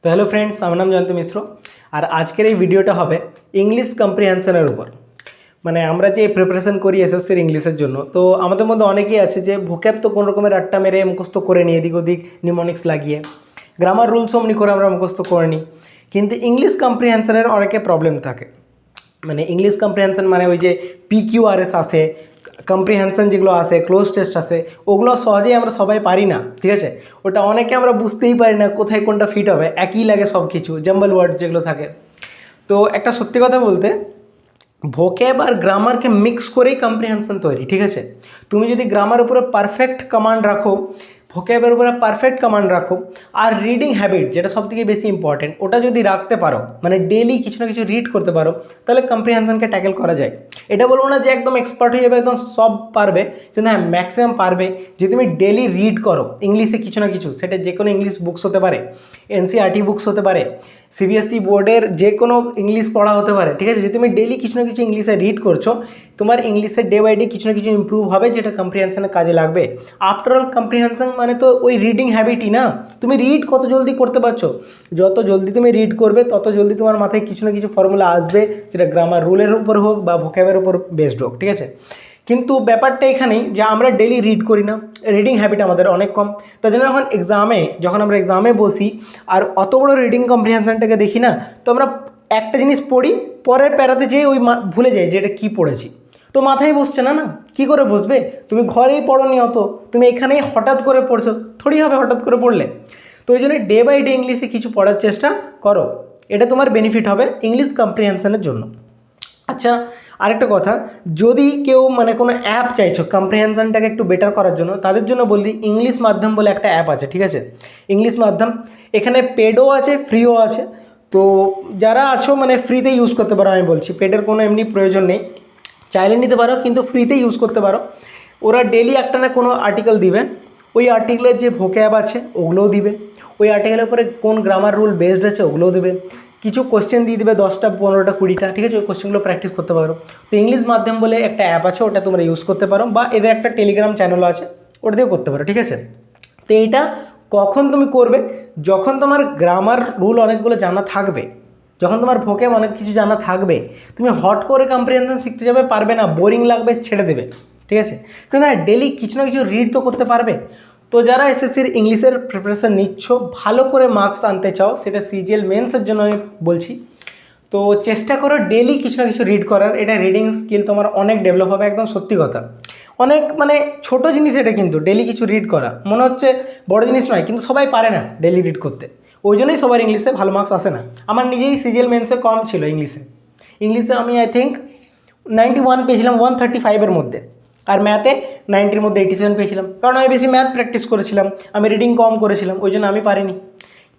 তো hello friends, আমার নাম জয়ন্ত মিশ্র। আর আজকের এই ভিডিওটা হবে ইংলিশ কম্প্রিহেনশনের উপর। মানে আমরা যে প্রিপারেশন করি এসএসসির ইংলিশের জন্য, তো আমাদের মধ্যে অনেকেই আছে যে ভোক্যাব তো কোনো রকমের আটটা মেরে মুখস্থ করে নিই, এদিক ওদিক নিমোনিক্স লাগিয়ে, গ্রামার রুলস অমনি করে আমরা মুখস্থ করে নিই। কিন্তু ইংলিশ কম্প্রিহেনশনের অনেকে প্রবলেম থাকে। মানে ইংলিশ কম্প্রিহেনশন মানে ওই যে PQRS আসে, কম্প্রিহেনশন যেগুলো আসে, ক্লোজ টেস্ট আসে, ওগুলো সহজেই আমরা সবাই পারি না, ঠিক আছে। ওটা অনেকে আমরা বুঝতেই পারি না কোথায় কোনটা ফিট হবে, একই লাগে সব কিছু, জাম্বল ওয়ার্ডস যেগুলো থাকে। তো একটা সত্যি কথা বলতে, ভোক্যাব আর গ্রামারকে মিক্স করেই কম্প্রিহেনশন তৈরি, ঠিক আছে। তুমি যদি গ্রামার উপরে পারফেক্ট কমান্ড রাখো, ভোক্যাবের উপরে পারফেক্ট কমান্ড রাখো, আর রিডিং হ্যাবিট যেটা সবথেকে বেশি ইম্পর্টেন্ট, ওটা যদি রাখতে পারো, মানে ডেইলি কিছু না কিছু রিড করতে পারো, তাহলে কম্প্রিহেনশনকে ট্যাকেল করা যায়। এটা বলবো না যে একদম এক্সপার্ট হয়ে যাবে, একদম সব পারবে, কিন্তু হ্যাঁ ম্যাক্সিমাম পারবে। যদি তুমি ডেইলি রিড করো ইংলিশে কিছু না কিছু, সেটা যে কোনো ইংলিশ বুকস হতে পারে, NCERT বুকস হতে পারে, CBSE বোর্ডের যে কোনো ইংলিশ পড়া হতে পারে, ঠিক আছে। যদি তুমি ডেইলি কিছু না কিছু ইংলিশে রিড করছো, তোমার ইংলিশে ডে বাই ডে কিছু না কিছু ইম্প্রুভ হবে, যেটা কম্প্রিহেনশনে কাজে লাগবে। আফটার অল কম্প্রিহেনশন মানে তো ওই রিডিং হ্যাবিটই না। তুমি রিড কত জলদি করতে পারছো, যত জলদি তুমি রিড করবে তত জলদি তোমার মাথায় কিছু না কিছু ফর্মুলা আসবে, সেটা গ্রামার রুলের উপর হোক বা ভোক্যাবের উপর বেসড হোক, ঠিক আছে। কিন্তু ব্যাপারটা এখানেই যে আমরা ডেলি রিড করি না, রিডিং হ্যাবিট আমাদের অনেক কম। তার জন্য যখন আমরা এক্সামে বসি আর অত বড় রিডিং কম্প্রিহেনশনটাকে দেখি না, তো আমরা একটা জিনিস পড়ি, পরের প্যারাতে যেয়ে ওই ভুলে যাই যে এটা কী পড়েছি। তো মাথায় বসছে না, কী করে বসবে? তুমি ঘরেই পড়োনি অত, তুমি এখানেই হঠাৎ করে পড়ছো, থোড়ি হবে হঠাৎ করে পড়লে। তো ওই জন্য ডে বাই ডে ইংলিশে কিছু পড়ার চেষ্টা করো, এটা তোমার বেনিফিট হবে ইংলিশ কম্প্রিহেনশনের জন্য। আচ্ছা, আরেকটা কথা, যদি কেউ মানে কোনো অ্যাপ চাইছো কম্প্রিহেনশনটাকে একটু বেটার করার জন্য, তাদের জন্য বলছি ইংলিশ মাধ্যম বলে একটা অ্যাপ আছে, ঠিক আছে। ইংলিশ মাধ্যম, এখানে পেডও আছে, ফ্রিও আছে। তো যারা আছো মানে ফ্রিতে ইউজ করতে পারো, আমি বলছি পেডের কোনো এমনি প্রয়োজন নেই, চাইলে নিতে পারো, কিন্তু ফ্রিতে ইউজ করতে পারো। ওরা ডেলি একটা না কোনো আর্টিকেল দিবে, ওই আর্টিকেলের যে ভোক্যাব আছে ওগুলোও দিবে, ওই আর্টিকেলের উপরে কোন গ্রামার রুল বেসড আছে ওগুলোও দেবে, কিছু কোশ্চেন দিয়ে দিবে 10টা 15টা 20টা, ঠিক আছে। ওই কোশ্চেনগুলো প্র্যাকটিস করতে পারো। তো ইংলিশ মাধ্যম বলে একটা অ্যাপ আছে, ওটা তোমরা ইউজ করতে পারো, বা এদের একটা টেলিগ্রাম চ্যানেলও আছে, ওটা দিয়েও করতে পারো, ঠিক আছে। তো এইটা কখন তুমি করবে? যখন তোমার গ্রামার রুল অনেকগুলো জানা থাকবে, যখন তোমার ভোক্যাব অনেক কিছু জানা থাকবে, তুমি হট করে কম্প্রিহেনশন শিখতে যাবে, পারবে না, বোরিং লাগবে, ছেড়ে দেবে, ঠিক আছে। কিন্তু হ্যাঁ ডেলি কিছু না কিছু রিড তো করতে পারবে। তো যারা এসএসসির ইংলিশের প্রিপারেশান নিচ্ছ, ভালো করে মার্কস আনতে চাও, সেটা CGL মেন্সের জন্য আমি বলছি, তো চেষ্টা করো ডেলি কিছু না কিছু রিড করার। এটা রিডিং স্কিল তোমার অনেক ডেভেলপ হবে, একদম সত্যি কথা। অনেক মানে ছোট জিনিস এটা, কিন্তু ডেলি কিছু রিড করা মনে হচ্ছে বড় জিনিস নয়, কিন্তু সবাই পারে না ডেলি রিড করতে, ওই জন্যই সবার ইংলিশে ভালো মার্কস আসে না। আমার নিজেই CGL মেন্সে কম ছিল ইংলিশে আমি আই থিঙ্ক 91 পেয়েছিলাম 135-এর মধ্যে, আর ম্যাথে 90-র মধ্যে 87 পেয়েছিলাম, কারণ আমি বেশি ম্যাথ প্র্যাকটিস করেছিলাম, আমি রিডিং কম করেছিলাম, ওই জন্য আমি পারিনি।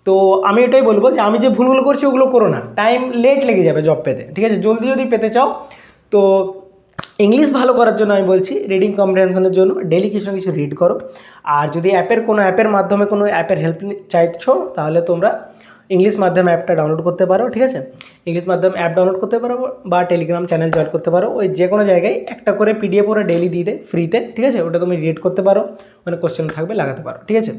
তো আমি এটাই বলবো যে আমি যে ভুলগুলো করছি ওগুলো করো না, টাইম লেট লেগে যাবে জব পেতে, ঠিক আছে। জলদি যদি পেতে চাও, তো ইংলিশ ভালো করার জন্য আমি বলছি রিডিং কম্প্রিহেনশনের জন্য ডেলি কিছু না কিছু রিড করো। আর যদি অ্যাপের মাধ্যমে কোনো অ্যাপের হেল্প চাইছো, তাহলে তোমরা ইংলিশ মাধ্যম অ্যাপটা ডাউনলোড করতে পারো, ঠিক আছে। ইংলিশ মাধ্যম অ্যাপ ডাউনলোড করতে পারো, বা টেলিগ্রাম চ্যানেল জয়েন করতে পারো। ওই যে কোনো জায়গায় একটা করে PDF ওরা ডেলি দিয়ে দেয় ফ্রিতে, ঠিক আছে। ওটা তুমি রিড করতে পারো, মানে কোশ্চেন থাকবে, লাগাতে পারো, ঠিক আছে।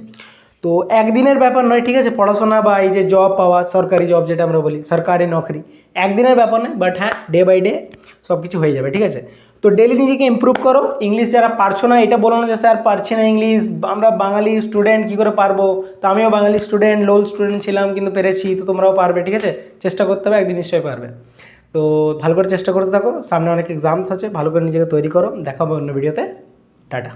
তো একদিনের ব্যাপার নয়, ঠিক আছে। পড়াশোনা বা এই যে জব পাওয়া, সরকারি জব যেটা আমরা বলি, সরকারি নকরি, একদিনের ব্যাপার নয়, বাট হ্যাঁ ডে বাই ডে সব কিছু হয়ে যাবে, ঠিক আছে। তো ডেলি নিজেকে ইমপ্রুভ করো। ইংলিশ যারা পারছো না, এটা বলো না যে স্যার পারছি না ইংলিশ, আমরা বাঙালি স্টুডেন্ট কী করে পারবো। তো আমিও বাঙালি স্টুডেন্ট, লোল স্টুডেন্ট ছিলাম, কিন্তু পেরেছি, তো তোমরাও পারবে, ঠিক আছে। চেষ্টা করতে হবে, একদিন নিশ্চয়ই পারবে। তো ভালো করে চেষ্টা করতে থাকো, সামনে অনেক এক্সামস আছে, ভালো করে নিজেকে তৈরি করো। দেখা হবে অন্য ভিডিওতে, টাটা।